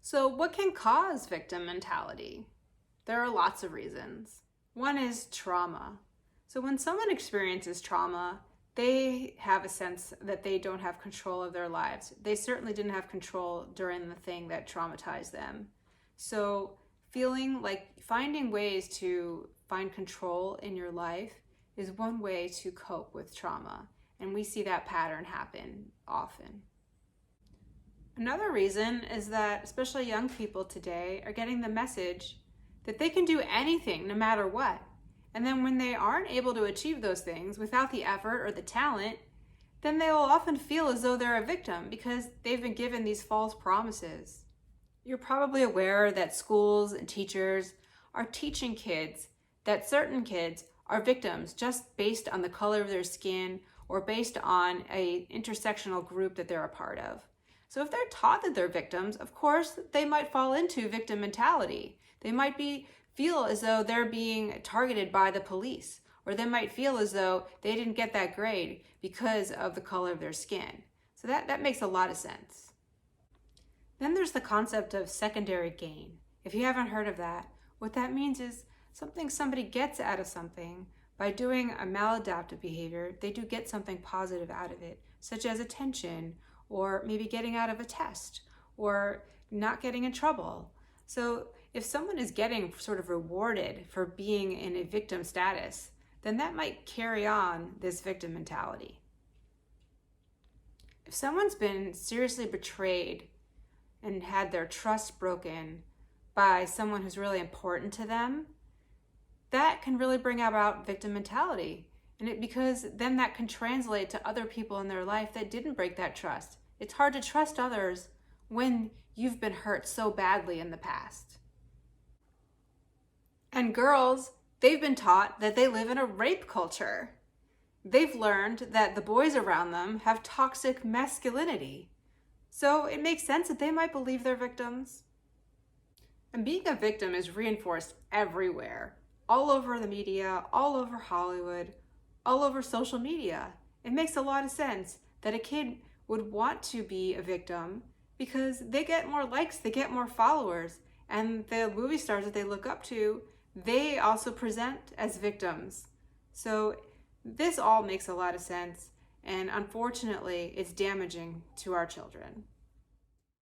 So what can cause victim mentality? There are lots of reasons. One is trauma. So when someone experiences trauma, they have a sense that they don't have control of their lives. They certainly didn't have control during the thing that traumatized them. So finding ways to find control in your life is one way to cope with trauma. And we see that pattern happen often. Another reason is that especially young people today are getting the message that they can do anything no matter what. And then when they aren't able to achieve those things without the effort or the talent, then they will often feel as though they're a victim because they've been given these false promises. You're probably aware that schools and teachers are teaching kids that certain kids are victims just based on the color of their skin or based on an intersectional group that they're a part of. So if they're taught that they're victims, of course, they might fall into victim mentality. They might feel as though they're being targeted by the police, or they might feel as though they didn't get that grade because of the color of their skin. So that makes a lot of sense. Then there's the concept of secondary gain. If you haven't heard of that, what that means is somebody gets out of something by doing a maladaptive behavior, they do get something positive out of it, such as attention, or maybe getting out of a test, or not getting in trouble. So if someone is getting sort of rewarded for being in a victim status, then that might carry on this victim mentality. If someone's been seriously betrayed and had their trust broken by someone who's really important to them, that can really bring about victim mentality. Because then that can translate to other people in their life that didn't break that trust. It's hard to trust others when you've been hurt so badly in the past. And girls, they've been taught that they live in a rape culture. They've learned that the boys around them have toxic masculinity. So it makes sense that they might believe they're victims. And being a victim is reinforced everywhere, all over the media, all over Hollywood, all over social media. It makes a lot of sense that a kid would want to be a victim because they get more likes, they get more followers, and the movie stars that they look up to, they also present as victims. So this all makes a lot of sense, and unfortunately, it's damaging to our children.